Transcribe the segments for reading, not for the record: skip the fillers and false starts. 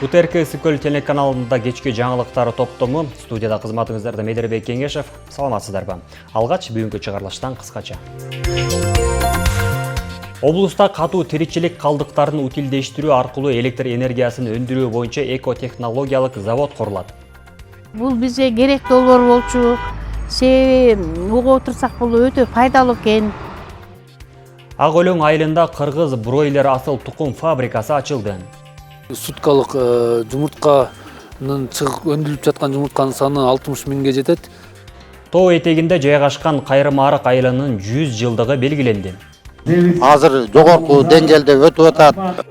УТРК Ысыкөл телеканалында кечки жаңылыктары топтому. Студияда кызматыңыздарда Медербек Кеңешев. Саламатсыздарбы? Алгач бүгүнкү чыгарылыштан кыскача. Облуста катуу тиричилик калдыктарын утилдештирүү аркылуу электр энергиясын өндүрүү боюнча экотехнологиялык завод курулат. Бул бизге керек долбоор болчу. Себеби угуп отурсак бул өтө пайдалуу экен. Ак Өлөң айылында кыргыз бройлер асыл тукум фабрикасы ачылды. Суткалык жумуртканын чыгып өндүрүлүп жаткан жумуртканын саны 60 миңге жетет. Тоо этегинде жайгашкан Кайрымарык айылынын 100 жылдыгы белгиленди. Азыр жогорку деңгээлде өтүп атат.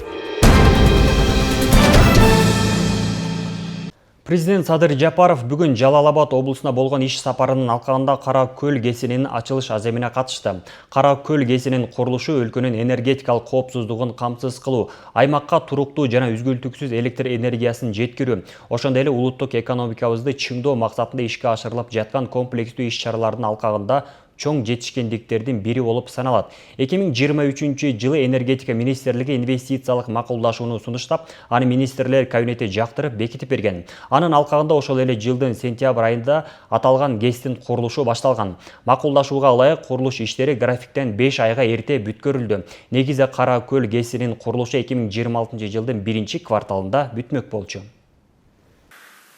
Президент Садыр Жапаров бүгүн Жалал-Абад облусуна болгон иш сапарынын алкагында Кара Көл КЭСинин ачылыш аземине катышты. Кара Көл КЭСинин курулушу өлкөнүн энергетикалык коопсуздугун камсыз кылуу, аймакка туруктуу жана үзгүлтүксүз электр энергиясын жеткирүү, ошондой эле улуттук экономикабызды чыңдоо максатында ишке ашырылып жаткан комплекстүү иш-чаралардын алкагында чоң жетишкендиктердин бири болуп саналат. 2023 жылы энергетика министрлиги инвестициялык макулдашууну сунуштап, аны министрлер кабинети жактырып бекитип берген. Анын алкагында ошол эле жылдын сентябрь айында аталган КЭСтин курулушу башталган. Макулдашууга ылайык курулуш иштери графиктен 5 айга эрте бүткөрүлдү. Негизи Кара Көл КЭСинин курулушу 2026 жылдын 1-кварталында бүтмөк болчу.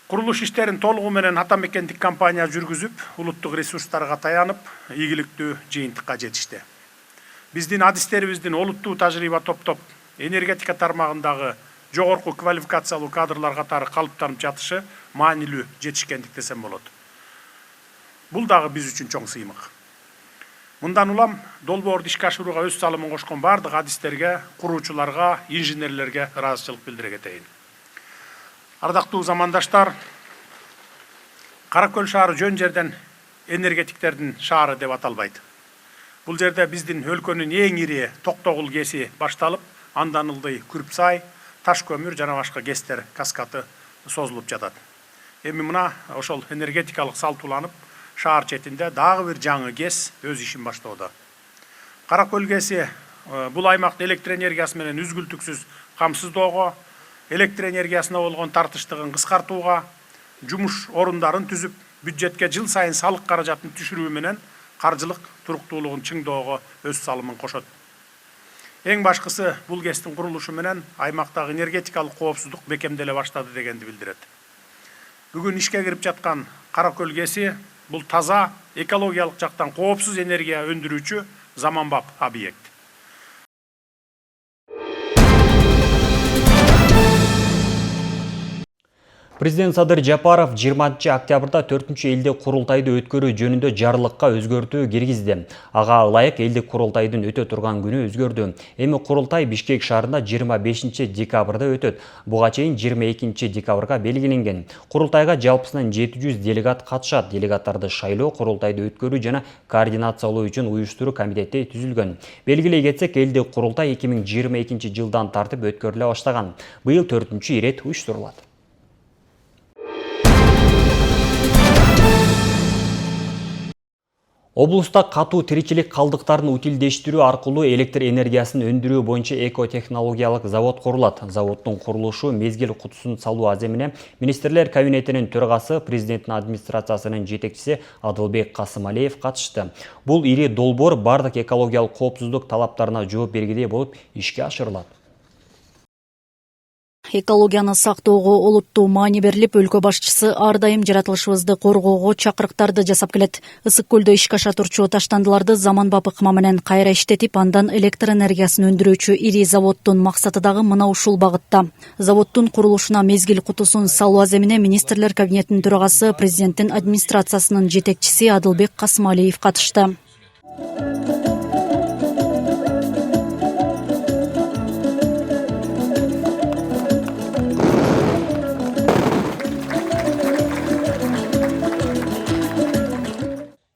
Курулуш иштерин толугу менен атамекендик компания жүргүзүп, улуттук ресурстарга таянып, ийгиликтүү жыйынтыкка жетишти. Биздин адистерибиздин олуттуу тажрыйба топтоп, энергетика тармагындагы жогорку квалификациялуу кадрлар катары калыптанып жатышы маанилүү жетишкендик десем болот. Бул дагы биз үчүн чоң сыймык. Мындан улам долбоорду ишке ашырууга өз салымын кошкон бардык адистерге, куруучуларга, инженерлерге ыраазычылык билдире кетейин. Ардактуу замандаштар, Кара Көл шаары жөн жерден энергетиктердин шаары деп аталбайт. Бул жерде биздин өлкөнүн эң ири Токтогул КЭСи башталып, андан ылдый Күрпсай, Таш көмүр жана башка КЭСтер каскаты созулуп жатат. Эми мына ошол энергетикалык салтууланып, шаар четинде дагы бир жаңы КЭС өз ишин баштоодо. Кара Көл КЭСи бул аймакты электр энергиясы менен үзгүлтүксүз камсыздоого, электр энергиясына болгон тартыштыгын кыскартууга, жумуш орундарын түзүп, бюджетке жыл сайын салык каражатын түшүрүү менен каржылык туруктуулугун чыңдоого өз салымын кошот. Эң башкысы бул КЭСтин курулушу менен аймактагы энергетикалык коопсуздук бекемделе баштады дегенди билдирет. Бүгүн ишке кирип жаткан Кара Көл КЭСи бул таза, экологиялык жактан коопсуз энергия өндүрүүчү заманбап объект. Президент Садыр Жапаров 20 октябрда 4 элдик курултайды өткөрүү жөнүндө жарлыкка өзгөртүү киргизди. Ага ылайык элдик курултайдын өтө турган күнү өзгөрдү. Эми курултай Бишкек шаарында 25 декабрда өтөт. Буга чейин 22 декабрга белгиленген. Курултайга жалпысынан 700 делегат катышат. Делегаттарды шайлоо, курултайды өткөрүү жана координациялоо үчүн уюштуруу комитети түзүлгөн. Белгилей кетсек, элдик курултай 2022 жылдан тартып өткөрүлө баштаган. Быйыл 4-чү ирет уюштурулат. Облуста катуу тиричилик калдыктарын утилдештирүү аркылуу электр энергиясын өндүрүү боюнча экотехнологиялык завод курулат. Заводдун курулушу мезгил кутусун салуу аземине министрлер кабинетинин төрагасы, президенттин администрациясынын жетекчиси Адылбек Касымалиев катышты. Бул ири долбоор бардык экологиялык коопсуздук талаптарына жооп бергиле болуп ишке ашырылат. Экологияны сактоого олуттуу маани берилип, өлкө башчысы ар дайым жаратылышыбызды коргоого чакырыктарды жасап келет. Ысык көлдө ишке аша турчу таштандыларды заманбап ыкма менен кайра иштетип, андан электр энергиясын өндүрүүчү ири заводдун максаты дагы мына ушул багытта. Заводдун курулушуна мезгил кутусун салуу аземине министрлер кабинетинин төрагасы, президенттин администрациясынын жетекчиси Адылбек Касымалиев катышты.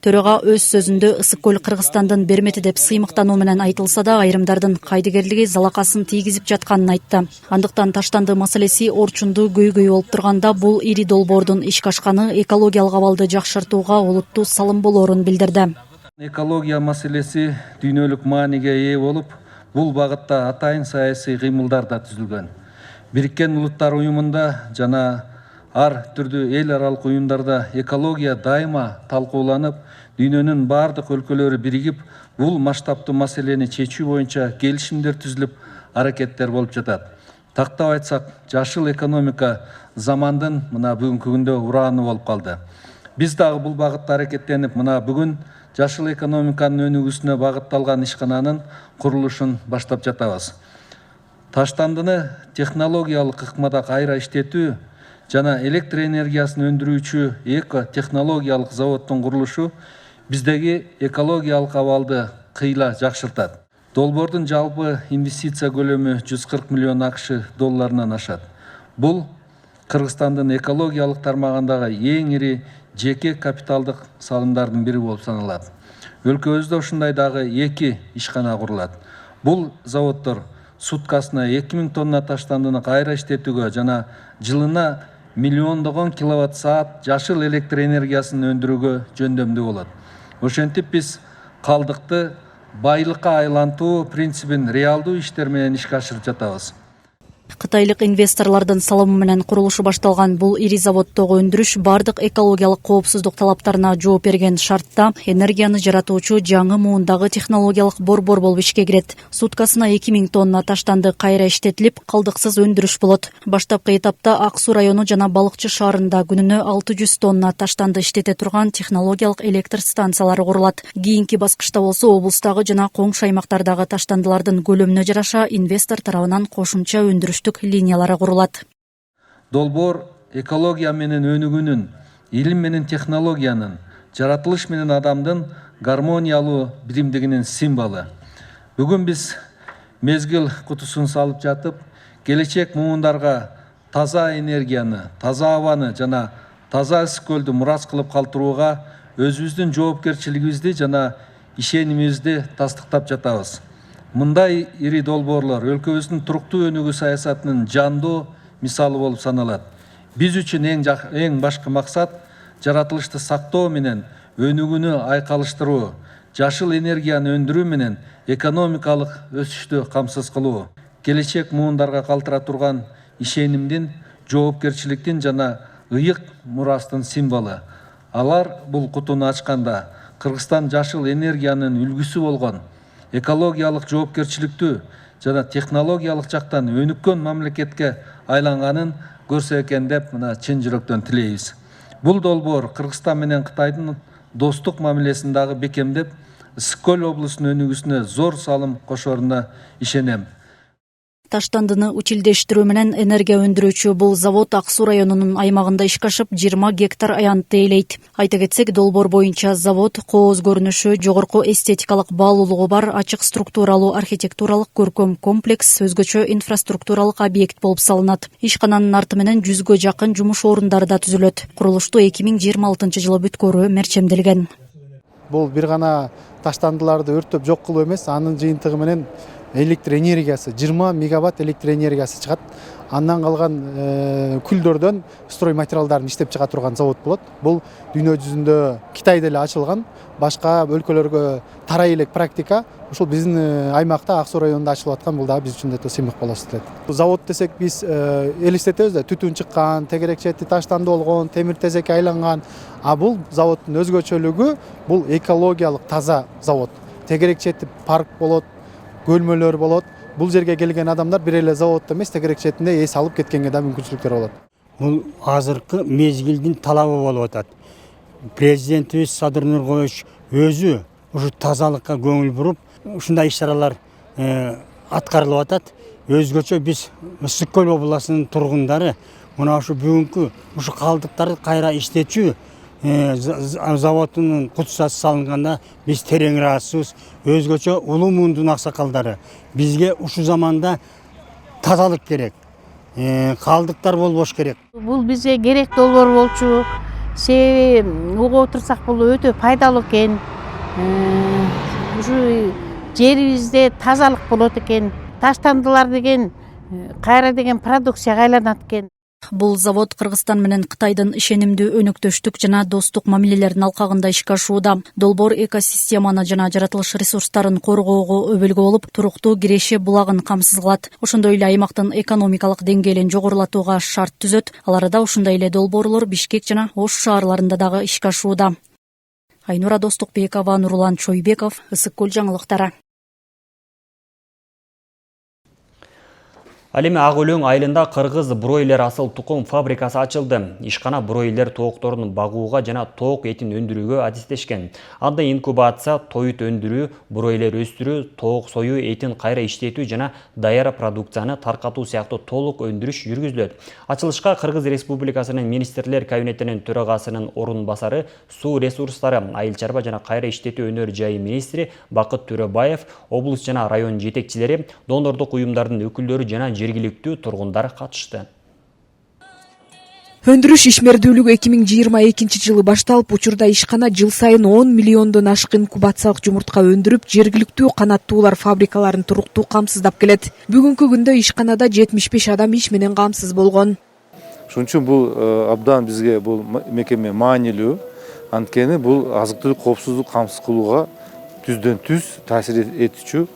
Төрага өз сөзүндө Ысык көл Кыргызстандын бермети деп сыймыктануу менен айтылса да, айрымдардын кайдыгерлиги залакасын тийгизип жатканын айтты. Андыктан таштанды маселеси орчунду көйгөй болуп турганда, бул ири долбоордун ишке ашканы экологиялык абалды жакшыртууга олуттуу салым болоорун билдирди. Экология маселеси дүйнөлүк мааниге ээ болуп, бул багытта атайын саясий кыймылдар да түзүлгөн. Бириккен Улуттар уюмунда жана ар түрдүү эл аралык уюмдарда экология дайыма талкууланып, дүйнөнүн бардык өлкөлөрү биригип, бул масштабтуу маселени чечүү боюнча келишимдер түзүлүп, аракеттер болуп жатат. Тактап айтсак, жашыл экономика замандын мына бүгүнкү күндө урааны болуп калды. Биз дагы бул багытта аракеттенип, мына бүгүн жашыл экономиканын өнүгүүсүнө багытталган ишкананын курулушун баштап жатабыз. Таштандыны технологиялык ыкмада кайра иштетүү жана электр энергиясын өндүрүүчү эко-технологиялык заводдун курулушу биздеги экологиялык абалды кыйла жакшыртат. Долбоордун жалпы инвестиция көлөмү 140 миллион АКШ долларынан ашат. Бул Кыргызстандын экологиялык тармагындагы эң ири жеке капиталдык салымдардын бири болуп саналат. Өлкөбүздө ушундай дагы 2 ишкана курулат. Бул заводдор суткасына 2000 тонна таштандыны кайра иштетүүгө жана жылына миллиондогон киловатт саат жашыл электр энергиясын өндүрүүгө жөндөмдүү болот. Ошентип биз калдыкты байлыкка айлантуу принцибин реалдуу иштер менен ишке ашырып жатабыз. Кытайлык инвесторлордун салымы менен курулушу башталган бул ири заводдогу өндүрүш бардык экологиялык коопсуздук талаптарына жооп берген шартта энергияны жаратуучу жаңы муундагы технологиялык борбор болуп ишке кирет. Суткасына 2000 тонна таштанды кайра иштетилип, калдыксыз өндүрүш болот. Баштапкы этапта Ак Суу району жана Балыкчы шаарында күнүнө 600 тонна таштанды иштете турган технологиялык электр станциялары курулат. Кийинки баскычта болсо облустагы жана коңшу аймактардагы таштандылардын көлөмүнө жараша инвестор тарабынан кошумча өндүрүш линиялары курулат. Долбоор экология менен өнүгүүнүн, илим менен технологиянын, жаратылыш менен адамдын гармониялуу биримдигинин символу. Бүгүн биз мезгил кутусун салып жатып, келечек муундарга таза энергияны, таза абаны жана таза ысык көлдү мурас кылып калтырууга өзүбүздүн жоопкерчилигибизди жана ишенимибизди тастыктап жатабыз. Мындай ири долбоорлор өлкөбүздүн туруктуу өнүгүү саясатынын жандуу мисалы болуп саналат. Биз үчүн эң башкы максат жаратылышты сактоо менен өнүгүүнү айкалыштыруу, жашыл энергияны өндүрүү менен экономикалык өсүштү камсыз кылуу. Келечек муундарга калтыра турган ишенимдин, жоопкерчиликтин жана ыйык мурастын символу. Алар бул кутуну ачканда Кыргызстан жашыл энергиянын үлгүсү болгон экологиялык жоопкерчиликтүү жана технологиялык жактан өнүккөн мамлекетке айланганын көрсө экен деп мына чын жүрөктөн тилейбиз. Бул долбоор Кыргызстан менен Кытайдын достук мамилесин дагы бекемдеп, Ысык көл облусунун өнүгүүсүнө зор салым кошоруна ишенем. Таштандыны утилдештирүү менен энергия өндүрүүчү бул завод Ак Суу районунун аймагында ишке ашып 20 гектар аянтты ээлейт. Айта кетсек, долбоор боюнча завод кооз көрүнүшү, жогорку эстетикалык баалуулугу бар ачык структуралуу архитектуралык көркөм комплекс, өзгөчө инфраструктуралык объект болуп салынат. Ишкананын арты менен 100гө жакын жумуш орундары да түзүлөт. Курулушту 2026 жылы бүткөрүү мерчемделген. Бул бир гана таштандыларды өрттөп жок кылуу эмес, анын жыйынтыгы менен электр энергиясы 20 мегаватт электр энергиясы чыгат. Андан калган күлдөрдөн строй материалдарын иштеп чыга турган завод болот. Бул дүйнө жүзүндө Китайда эле ачылган, башка өлкөлөргө тарай элек практика. Ушул биздин аймакта Ак Суу районунда ачылып аткан, бул дагы биз үчүн да сыймык болот дейт. Завод десек биз элестетебиз да, түтүн чыккан, тегерек чети таштанды болгон, темир тезекке айланган. А бул заводдун өзгөчөлүгү бул экологиялык таза завод. Тегерек чети парк болот, бөлмөлөр болот. Бул жерге келген адамдар бир эле заводдо эмес, тегерек четинде эс алып кеткенге да мүмкүнчүлүктөр болот. Бул азыркы мезгилдин талабы болуп атат. Президентибиз Садыр Нуркоевич өзү ушу тазалыкка көңүл буруп, ушундай иш-чаралар аткарылып атат. Өзгөчө биз Ысык көл областынын тургундары мына ушу бүгүнкү ушу калдыктарды кайра иштетүү заводунун кутусасы салынганда биз терең ыраазычыбыз. Өзгөчө улуу муундун аксакалдары бизге ушу заманда тазалык керек, калдыктар болбош керек. Бул бизге керек долбоор болчу. Себеби угуп отурсак бул өтө пайдалуу экен. Ушу жерибизде тазалык болот экен. Таштандылар деген кайра деген продукцияга айланат экен. Бул завод Кыргызстан менен Кытайдын ишенимдүү өнөктөштүк жана достук мамилелердин алкагында ишке ашууда. Долбоор экосистеманы жана жаратылыш ресурстарын коргоого өбөлгө болуп, туруктуу Киреше булагын камсыз кылат. Ошондой эле аймактын экономикалык деңгээлин жогорулатууга шарт түзөт. Ал арада ушундай эле долбоорлор Бишкек жана Ош шаарларында дагы ишке ашууда. Айнура Достукбекова, Нурлан Чойбеков, Ысык көл жаңылыктары. Ал эми Ак Өлөң айылында кыргыз бройлер асыл тукум фабрикасы ачылды. Ишкана бройлер тоокторун багууга жана тоок этин өндүрүүгө адистешкен. Анда инкубация, тоют өндүрүү, бройлер өстүрүү, тоок союу, этин кайра иштетүү жана даяр продукцияны таркатуу сыяктуу толук өндүрүш жүргүзүлөт. Ачылышка Кыргыз Республикасынын министрлер кабинетинин төрагасынын орун басары, суу ресурстары, айыл чарба жана кайра иштетүү өнөр жайы министри Бакыт Төрөбаев, облус жана район жетекчилери, донорлук уюмдардын өкүлдөрү жана жергиликтүү тургундар катышты. Өндүрүш ишмердүүлүгү 2022 жылы башталып, учурда ишкана жыл сайын 10 миллиондон ашык инкубациялык жумуртка өндүрүп, жергиликтүү канаттуулар фабрикаларын туруктуу камсыздап келет. Бүгүнкү күндө ишканада 75 адам иш менен камсыз болгон. Ошон үчүн бул абдан бизге бул мекеме маанилүү. Анткени бул азык-түлүк коопсуздук камсыз кылууга түздөн түз таасир этүүчү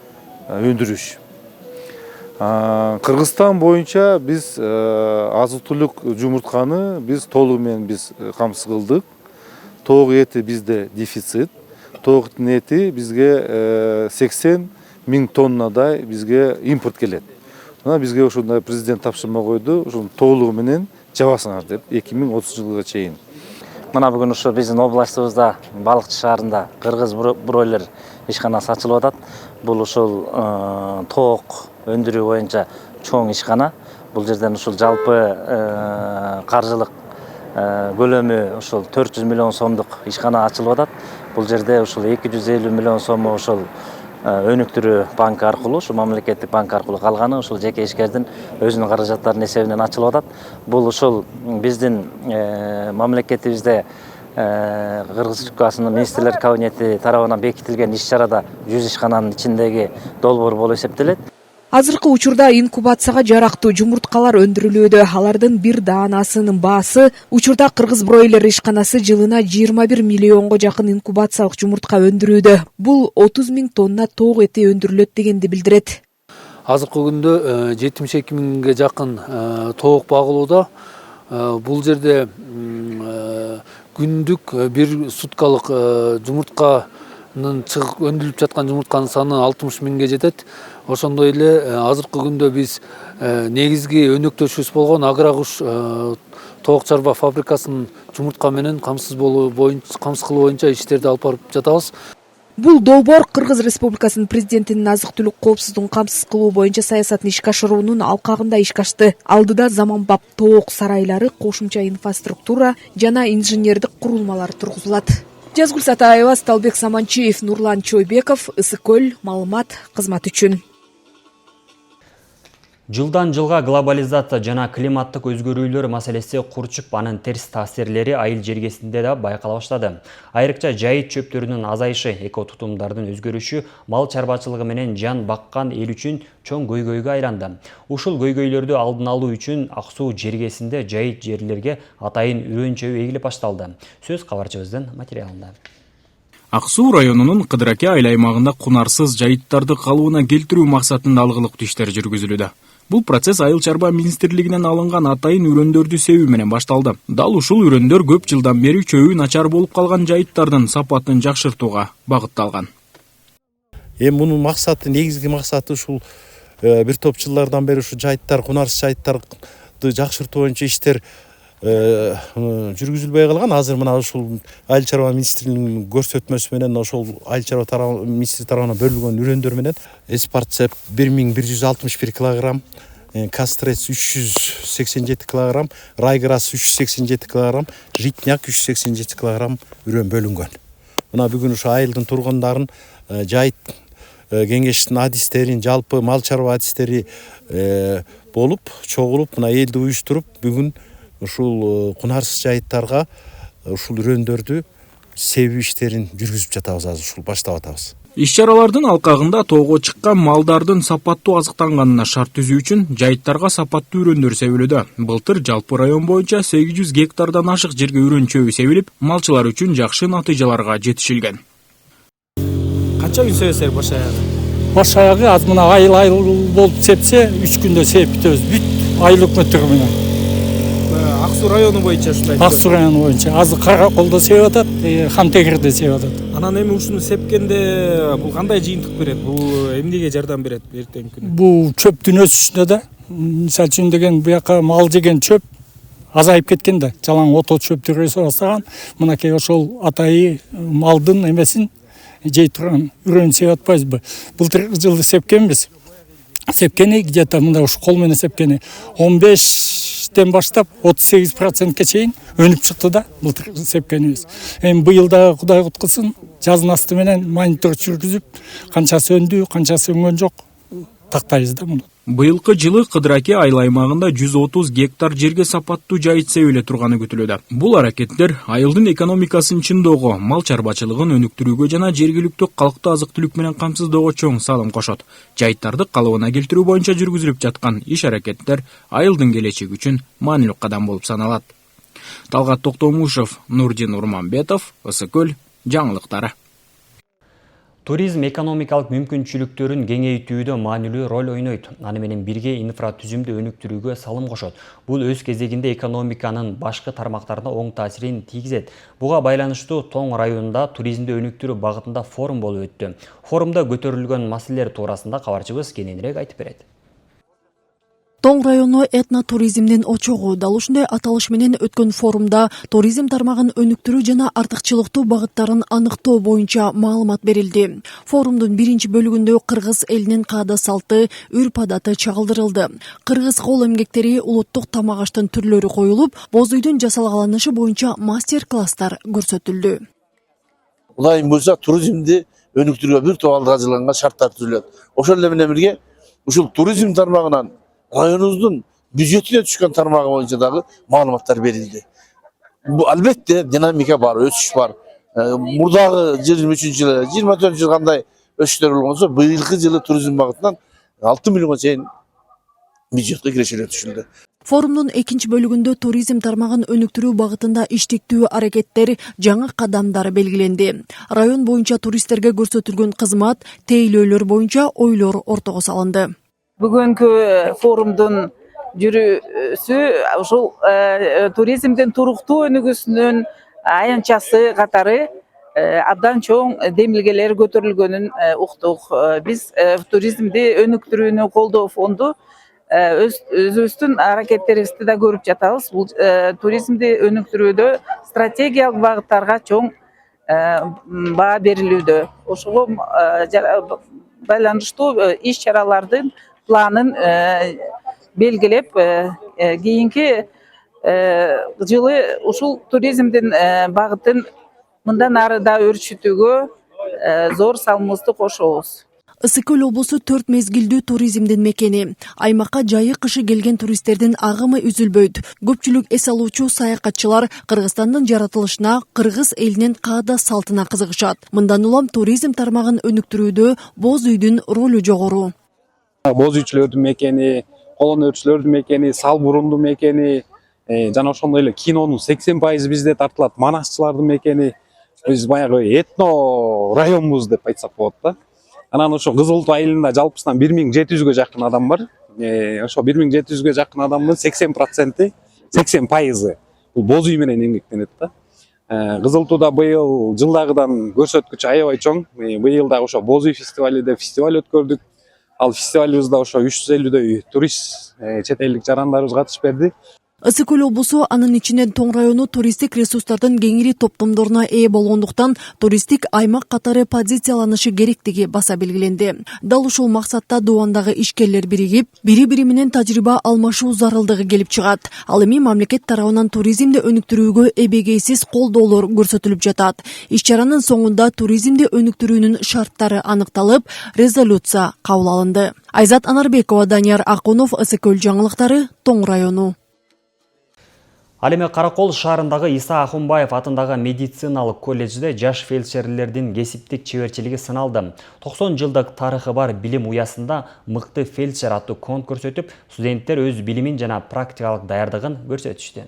өндүрүш. Кыргызстан боюнча биз азык-түлүк жумуртканы биз толугу менен биз камсыз кылдык. Тоок эти бизде дефицит. Тооктун эти бизге 80 000 тоннадай бизге импорт келет. Мына бизге ошондой президент тапшырма койду, ошону толугу менен жабасыңар деп 2030 жылга чейин. Мына бүгүн ушу биздин областыбызда Балыкчы шаарында кыргыз бройлер ишканасы ачылып атат. Бул ушул тоок өндүрүү боюнча чоң ишкана. Бул жерден ушул жалпы каржылык көлөмү ушул 400 миллион сомдук ишкана ачылып атат. Бул жерде ушул 250 миллион сому ушул өнүктүрүү банк аркылуу, ушу мамлекеттик банк аркылуу, калганы ушул жеке ишкердин өзүнүн каражаттарынын эсебинен ачылып атат. Бул ушул биздин мамлекетибизде Кыргыз Республикасынын министрлер кабинети тарабынан бекитилген иш-чарада 100 ишкананын ичиндеги долбоор болуп эсептелет. Азыркы учурда инкубацияга жарактуу жумурткалар өндүрүлүүдө. Алардын бир даанасынын баасы учурда Кыргыз бройлер ишканасы жылына 21 миллионго жакын инкубациялык жумуртка өндүрүүдө. Бул 30 000 тонна тоок эти өндүрүлөт дегенди билдирет. Азыркы күндө 72 000ге жакын тоок багылууда. Бул жерде күндүк бир суткалык жумуртканын чыгып өндүрүлүп жаткан жумуртканын саны 60 000ге жетет. Ошондой эле азыркы күндө биз негизги өнөктөшүбүз болгон Агракуш тоок чарба фабрикасынын жумуртка менен камсыз кылуу боюнча иштерди алып барып жатабыз. Бул долбоор Кыргыз Республикасынын президентинин азык-түлүк коопсуздугун камсыз кылуу боюнча саясатын ишке ашыруунун алкагында ишке ашты. Алдыда заманбап тоок сарайлары, кошумча инфраструктура жана инженердик курулмалар тургузулат. Жазгүл Сатаева, Сталбек Саманчиев, Нурлан Чойбеков, Ысык көл, маалымат кызмат үчүн. Жылдан жылга глобализация жана климаттык өзгөрүүлөр маселеси курчуп, анын терс таасирлери айыл жергесинде да байкала баштады. Айрыкча жайыт чөптөрүнүн азайышы, эко тутумдардын өзгөрүшү мал чарбачылыгы менен жан баккан эл үчүн чоң көйгөйгө айланды. Ушул көйгөйлөрдү алдын алуу үчүн Ак Суу жергесинде жайыт жерлерге атайын үрөнчөбү эгилип башталды. Сөз кабарчыбыздын материалында. Ак Суу районунун Кыдыраке айыл аймагында кунарсыз жайыттарды калыбына келтирүү максатында алгылыктуу иштер жүргүзүлүүдө. Бул процесс айыл чарба министрлигинен алынган атайын үрөндөрдү себүү менен башталды. Дал ушул үрөндөр көп жылдан бери чөбү начар болуп калган жайыттардын сапатын жакшыртууга багытталган. Мунун максаты, негизги максаты ушул бир топ жылдардан бери ушу жайыттар, кунарсыз жайыттарды жакшыртуу боюнча иштер жүргүзүлбөй калган. Азыр мына ушул айыл чарба министрлигинин көрсөтмөсү менен ошол айыл чарба министри тарабынан бөлүнгөн үрөндөр менен Эспарцеп 1161 килограмм, Кастрец 387 килограмм, Райграс 387 килограмм, Житняк 387 килограмм үрөн бөлүнгөн. Мына бүгүн ушу айылдын тургундарын жайыт кеңештин адистерин, жалпы мал чарба адистери болуп, чогулуп, мына элди уюштуруп, бүгүн ушул кунарсыз жайыттарга ушул үрөндөрдү себүү иштерин жүргүзүп жатабыз, азыр ушул баштап атабыз. Иш-чаралардын алкагында тоого чыккан малдардын сапаттуу азыктанганына шарт түзүү үчүн жайыттарга сапаттуу үрөндөр себилүүдө. Былтыр жалпы район боюнча 800 гектардан ашык жерге үрөн чөбү себилип, малчылар үчүн жакшы натыйжаларга жетишилген. Канча күн себесер баш аягы? Баш аягы аз мына айыл болуп сепсе 3 күндө сеп бүтөбүз. Бүт айлык метр менен. Ак Суу району боюнча ушундай. Ак Суу району боюнча азыр Караколдо себип атат, Хамтегирде себип атат. Анан эми ушуну сепкенде бул кандай жыйынтык берет? Бул эмнеге жардам берет эртеңки күнү? Бул чөптүн өсүшүнө да, мисалы үчүн деген буяка мал жеген чөп азайып кеткен да, жалаң ото чөптөр өсө баштаган. Мынакей ошол атайы малдын эмесин жей турган үрөн себип атпайбызбы? Былтыр жылы сепкенбиз. Сепкени где-то мында ушу кол менен сепкени 15-тен баштап 38%ке чейин өнүп чыкты да былтыр сепкенибиз. Эми быйыл да Кудай куткусын жазын асты менен мониторинг жүргүзүп, канчасы өндү, канчасы өнгөн жок тактайбыз да муну. Быйылкы жылы Кыдыраке айыл аймагында 130 гектар жерге сапаттуу жайыт себиле турганы күтүлүүдө. Бул аракеттер айылдын экономикасын чыңдоого, мал чарбачылыгын өнүктүрүүгө жана жергиликтүү калкты азык-түлүк менен камсыздоого чоң салым кошот. Жайыттарды калыбына келтирүү боюнча жүргүзүлүп жаткан иш-аракеттер айылдын келечеги үчүн маанилүү кадам болуп саналат. Талгат Токтомушев, Нурдин Урманбетов, Ысыкөл жаңылыктары. Туризм экономикалык мүмкүнчүлүктөрүн кеңейтүүдө маанилүү роль ойнойт. Аны менен бирге инфратүзүмдү өнүктүрүүгө салым кошот. Бул өз кезегинде экономиканын башкы тармактарына оң таасирин тийгизет. Буга байланыштуу Тоң районунда туризмди өнүктүрүү багытында форум болуп өттү. Форумда көтөрүлгөн маселелер туурасында кабарчыбыз кененирээк айтып берет. Тоң району этнотуризмдин очогу. Дал ушундай аталыш менен өткөн форумда туризм тармагын өнүктүрүү жана артыкчылыктуу багыттарын аныктоо боюнча маалымат берилди. Форумдун биринчи бөлүгүндө кыргыз элинин каада салты, үрп-адаты чагылдырылды. Кыргыз кол эмгектери, улуттук тамак аштын түрлөрү коюлуп, боз үйдүн жасалгаланышы боюнча мастер-класстар көрсөтүлдү. Ылайым болсо туризмди өнүктүрүүгө бир топ алдыга жылган шарттар түзүлөт. Ошол эле менен бирге ушул туризм тармагынан районубуздун бюджетине түшкөн тармагы боюнча дагы маалыматтар берилди. Бул албетте динамика бар, өсүш бар. Мурдагы 23 жылы, 24 жыл кандай өсүштөр болгонсо, быйылкы жылы туризм багытынан 6 миллионго чейин бюджетке кирешелер түшүлдү. Форумдун экинчи бөлүгүндө туризм тармагын өнүктүрүү багытында иштиктүү аракеттер, жаңы кадамдар белгиленди. Район боюнча туристтерге көрсөтүлгөн кызмат, тейлөөлөр боюнча ойлор ортого салынды. Бүгүнкү форумдун жүрүүсү ушул туризмдин туруктуу өнүгүүсүнүн аянтчасы катары абдан чоң демилгелер көтөрүлгөнүн уктук. Биз туризмди өнүктүрүүнү колдоо фонду өзүбүздүн аракеттерибизди да көрүп жатабыз. Бул туризмди өнүктүрүүдө стратегиялык багыттарга чоң баа берилүүдө. Ошого байланыштуу иш-чаралардын планын белгилеп, кийинки жылы ушул туризмдин багытын мындан ары да өрчүтүүгө зор салымыбызды кошобуз. Ысыкөл облусу 4 мезгилдүү туризмдин мекени. Аймакка жайы кышы келген туристтердин агымы үзүлбөйт. Көпчүлүк эс алуучу саякатчылар Кыргызстандын жаратылышына, кыргыз элинин каада салтына кызыгышат. Мындан улам туризм тармагын өнүктүрүүдө боз үйдүн ролу жогору. Боз үйчүлөрдүн мекени, колон өрчүлөрдүн мекени, сал бурундун мекени, жана ошондой эле кинонун 80% бизде тартылат, манасчылардын мекени. Биз баягы этно районбуз деп айтсак болот да. Анан ошо Кызылтуу айылында жалпысынан 1700-ге жакын адам бар. Ошо 1700-ге жакын адамдын 80% бул боз үй менен эмгектенет да. Кызылтууда быйыл жылдагыдан көрсөткүч аябай чоң. Быйыл да ошо боз үй фестивали деп фестиваль өткөрдүк. Ал фестивалыбызда ошо 350дөй турист, чет элдик жарандарыбыз катышып берди. Ысыкөл облусу анын ичинен Тоң району туристтик ресурстардын кеңири топтомдоруна ээ болгондуктан туристтик аймак катары позицияланышы керектиги баса белгиленди. Дал ушул максатта Дубандагы ишкерлер биригип, бири-бири менен тажрыйба алмашуу зарылдыгы келип чыгат. Ал эми мамлекет тарабынан туризмди өнүктүрүүгө эбегейсиз колдоолор көрсөтүлүп жатат. Иш-чаранын соңунда туризмди өнүктүрүүнүн шарттары аныкталып, резолюция кабыл алынды. Айзат Анарбекова, Данияр Акунов, Ысыкөл жаңылыктары, Тоң району. Ал эми Каракол шаарындагы Иса Ахунбаев атындагы медициналык колледжде жаш фельдшерлердин кесиптик чеберчилиги сыналды. 90 жылдык тарыхы бар билим уясында мыкты фельдшер аттуу конкурс өтүп, студенттер өз билимин жана практикалык даярдыгын көрсөтүштү.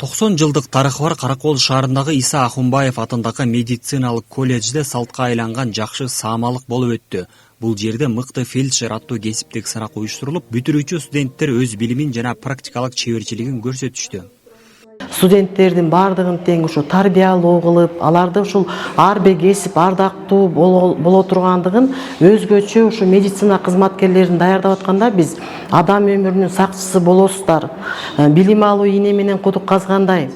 90 жылдык тарыхы бар Каракол шаарындагы Иса Ахунбаев атындагы медициналык колледжде салтка айланган жакшы саамалык болуп өттү. Бул жерде мыкты фельдшер аттуу кесиптик сынак уюштурулуп, бүтүрүүчү студенттер өз билимин жана практикалык чеберчилигин көрсөтүштү. Студенттердин бардыгын тең ушу тарбиялоо кылып, аларды ушул ар бир кесип ардактуу боло тургандыгын өзгөчө ушу медицина кызматкерлерин даярдап атканда биз адам өмүрүнүн сакчысы болосуздар. Билим алуу ийне менен кудук казгандай.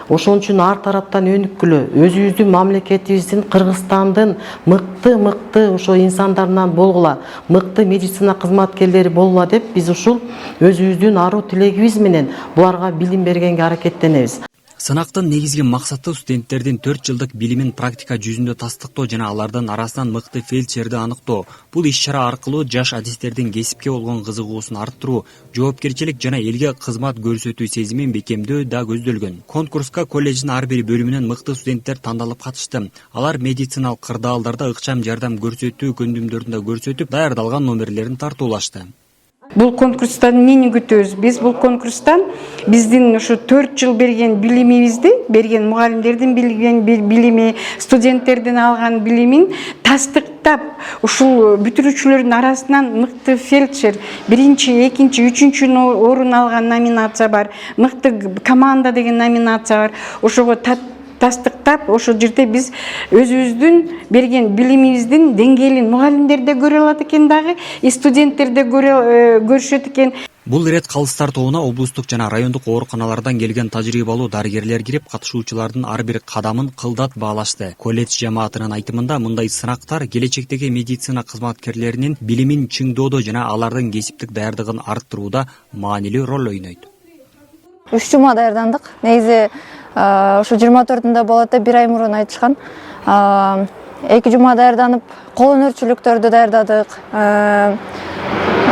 Ошон үчүн ар тараптан өнүккүлө, өзүбүздүн мамлекетибиздин Кыргызстандын мыкты ошо инсандарынан болгула, мыкты медицина кызматкерлери болгула деп биз ушул өзүбүздүн аруу тилегибиз менен буларга билим бергенге аракеттенебиз. Сынактын негизги максаты студенттердин 4 жылдык билимин практика жүзүндө тастыктоо жана алардын арасынан мыкты фельдшерди аныктоо. Бул иш-чара аркылуу жаш адистердин кесипке болгон кызыгуусун арттыруу, жоопкерчилик жана элге кызмат көрсөтүү сезимин бекемдөө да көздөлгөн. Конкурска колледждин ар бир бөлүмүнөн мыкты студенттер тандалып катышты. Алар медициналык кырдаалдарда ыкчам жардам көрсөтүү көндүмдөрүндө көрсөтүп, даярдалган номерлерин тартуулашты. Бул конкурстан эмнени күтөбүз? Биз бул конкурстан биздин ушу 4 жыл берген билимибизди, берген мугалимдердин билген билими, студенттердин алган билимин тастыктап, ушул бүтүрүүчүлөрдүн арасынан мыкты фельдшер, 1-чи, 2-чи, 3-чү орун алган номинация бар, мыкты команда деген номинация бар. Ошого тастыктап, ошол жерде биз өзүбүздүн берген билимибиздин деңгээлин мугалимдер да көрө алат экен дагы, студенттер да көрүшөт экен. Бул ирет калыстар тобуна облустук жана райондук ооруканалардан келген тажрыйбалуу дарыгерлер кирип, катышуучулардын ар бир кадамын кылдат баалашты. Колледж жамаатынын айтымында мындай сынактар келечектеги медицина кызматкерлеринин билимин чыңдоодо жана алардын кесиптик даярдыгын арттырууда маанилүү роль ойнойт. 3 жума даярдандык. Негизи ушу 24-ндө болот деп 1 ай мурун айтышкан. 2 жума даярданып, кол өнөрчүлүктөрдү даярдадык,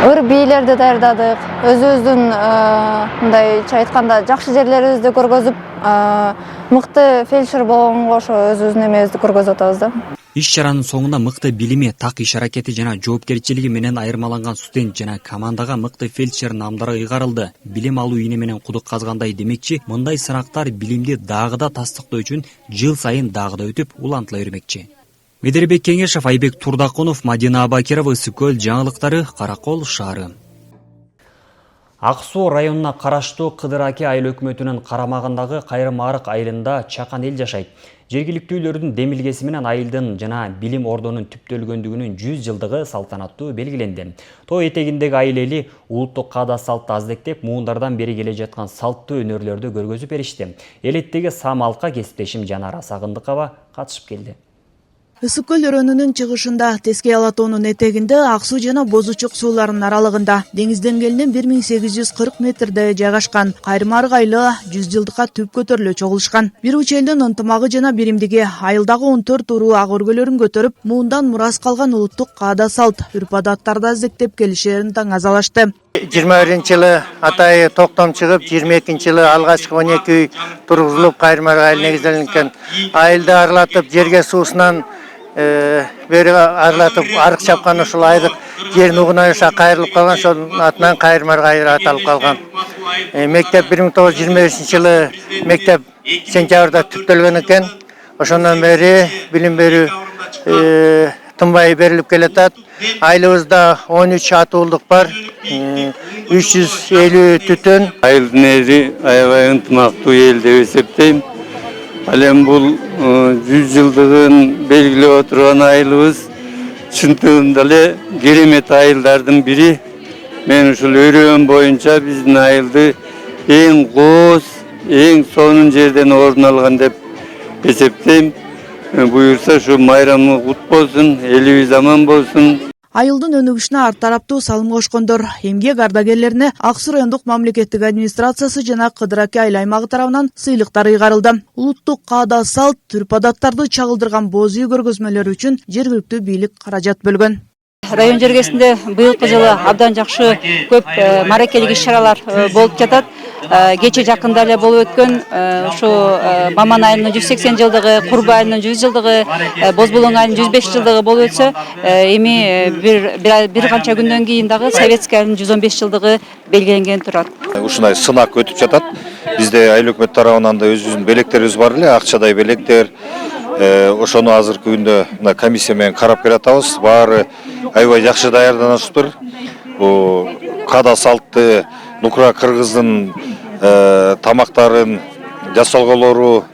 ыр бийлерди даярдадык. Өзүбүздүн мындайча айтканда жакшы жерлерибизди көргөзүп, мыкты фельдшер болгонго ошо өзүбүздүн эмебизди көргөзүп атабыз да. Иш-чаранын соңунда мыкты билими, так иш-аракети жана жоопкерчилиги менен айырмаланган студент жана командага мыкты фельдшер намдары ыйгарылды. Билим алуу ийне менен кудук казгандай демекчи, мындай сынактар билимди дагы да тастыктоо үчүн жыл сайын дагы да өтүп, улантыла бермекчи. Медербек Кеңешев, Айбек Турдакунов, Мадина Абакирова, Ысык-Көл жаңылыктары, Каракол шаары. Ак Суу районуна караштуу Кыдыраке айыл өкмөтүнүн карамагындагы Кайрым Арык айылында чакан эл жашайт. Жергиликтүүлөрдүн демилгеси менен айылдын жана билим ордонун түптөлгөндүгүнүн 100 жылдыгы салтанаттуу белгиленди. Тоо этегиндеги айыл эли улуттук каада салтты аздектеп, муундардан бери келе жаткан салттуу өнөрлөрдү көргөзүп беришти. Элеттеги самалка кесиптешим Жанара Сагындыкова катышып келди. Ысык-Көл өрөөнүнүн чыгышында Тескей ала тоонун этегинде Ак Суу жана Бозучук сууларынын аралыгында деңиз деңгээлинен 1840 метрде жайгашкан Кайрым Арык айылы 100 жылдыкка түп көтөрүлө чогулушкан. Бир уч элдин ынтымагы жана биримдиги айылдагы 14 уруу ак өргөлөрүн көтөрүп, муундан мурас калган улуттук каада салт, үрп-адаттарды аздектеп келишерин таңазалашты. 21-жылы атайы токтом чыгып, 22-жылы алгачкы 12 үй тургузулуп Кайрым Арык айылы негизделенген. Айылды аралатып, жерге суусунан бери аралатып арык чапкан ушул айдык жер нугунаша кайрылып калган, ошонун атынан Кайрым Арык айылы аталып калган. Мектеп 1925-жылы мектеп сентябрда түптөлгөн экен. Ошондон бери билим берүү тынбай берилип келатат. Айылыбызда 13 атуулдук бар, 350 түтүн. Айылдын эли аябай ынтымактуу эл деп эсептейм. Ал эми бул 100 жылдыгын белгилеп отурган айылыбыз чынтыгында эле керемет айылдардын бири. Мен ушул өрөөн боюнча биздин айылды эң кооз, эң сонун жерден орун алган деп эсептейм. Буюрса ушу майрамы кут болсун, элибиз аман болсун. Айылдын өнүгүшүнө ар тараптуу салым кошкондор, эмгек ардагерлерине Ак Суу райондук мамлекеттик администрациясы жана Кыдыраке айыл аймагы тарабынан сыйлыктар ыйгарылды. Улуттук каада салт, үрп-адаттарды чагылдырган боз үй көргөзмөлөрү үчүн жергиликтүү бийлик каражат бөлгөн. район жергесинде быйылкы жылы абдан жакшы көп мааракелик иш-чаралар болуп жатат. Кече жакында эле болуп өткөн ушу Маман айылынын 180 жылдыгы, Курба айылынын 100 жылдыгы, Бозбулуң айылынын 105 жылдыгы болуп өтсө, эми бир канча күндөн кийин дагы Советский айылынын 115 жылдыгы белгиленген турат. Ушундай сынак өтүп жатат. Бизде айыл өкмөт тарабынан да өзүбүздүн белектерибиз бар эле, акчадай белектер. Ошону азыркы күндө мына комиссия менен карап келатабыз. Баары аябай жакшы даярданышыптыр. Када салтты Нукра кыргыздын тамактарын жасалголору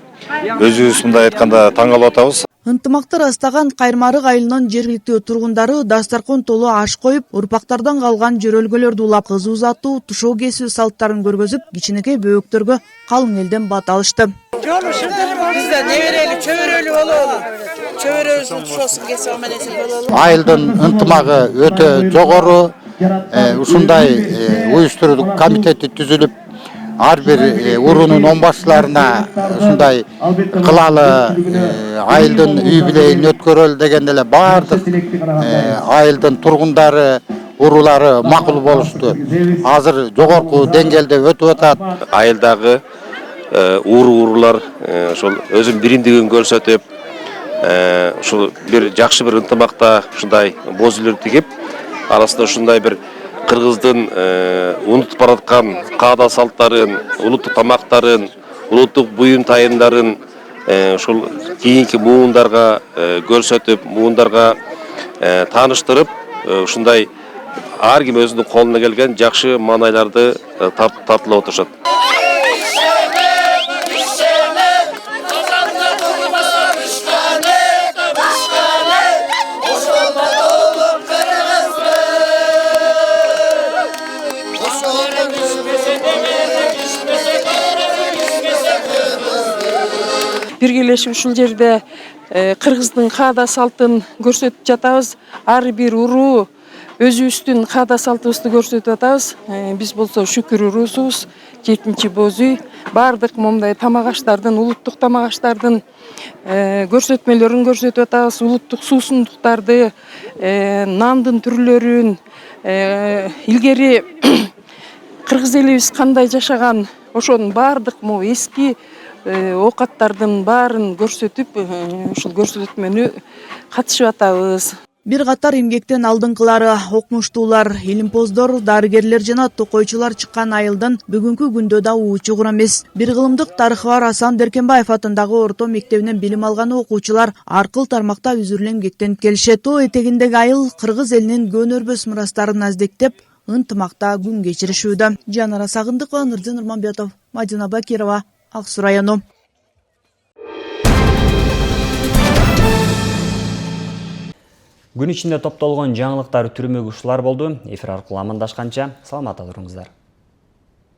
өзүбүз мындай айтканда таң калып атабыз. Ынтымакты ырастаган Кайрмарык айылынын жергиликтүү тургундары дастаркон толуу аш коюп, урпактардан калган жөрөлгөлөрдү улап, кызуу узатуу, тушоо кесүү салттарын көргөзүп, кичинекей бөөктөргө калың элден бат алышты. Bizde nevereli, çövereli olalım. Çövereli tuşosun kese omenesi olalım. Айылдын ынтымагы өтө жогору. Ушундай уюштуруу комитети түзүлүп, ар бир уруунун онбашчыларына ушундай кылалы, айылдын үй бүлөйүн өткөрөлү дегенде эле баардык айылдын тургундары, уруулары макул болушту. Азыр жогорку деңгээлде өтүп атат. Айылдагы уруулар ошол өзүнүн биримдигин көрсөтүп, ушул бир жакшы бир ынтымакта ушундай боз үйлөр тигип, арасында ушундай бир кыргыздын унутуп бараткан каада салттарын, улуттук тамактарын, улуттук буюм тайындарын ушул кийинки муундарга көрсөтүп, муундарга тааныштырып, ушундай ар ким өзүнүн колуна келген жакшы маанайларды тартылып отурушат. Биргелешип ушул жерде кыргыздын каада салтын көрсөтүп жатабыз. Ар бир уруу өзүбүздүн каада салтыбызды көрсөтүп атабыз. Биз болсо Шүкүр уруусубуз, 7-чи боз үй. Бардык момундай тамак аштардын, улуттук тамак аштардын көрсөтмөлөрүн көрсөтүп атабыз. Улуттук суусундуктарды, нандын түрлөрүн, илгери кыргыз элибиз кандай жашаган, ошонун бардык эски оокаттардын баарын көрсөтүп, ушул көрсөтмөнү катышып атабыз. Бир катар эмгектен алдыңкылары, окумуштуулар, илимпоздор, дарыгерлер жана токойчулар чыккан айылдын бүгүнкү күндө да уучугур эмес. Бир кылымдык тарыхы бар Асан Деркенбаев атындагы орто мектебинен билим алган окуучулар аркыл тармакта үзүрүл эмгектенип келишет. Тоо этегиндеги айыл кыргыз элинин көнөрбөс мурастарын аздектеп, ынтымакта күн кечиришүүдө. Жанара Сагындыкова, Нурдин Нурманбетов, Мадина Бакирова, Ак Суу району. Күн ичинде топтолгон жаңылыктар түрмөгү ушулар болду. Эфир аркылуу амандашканча саламатта туруңуздар.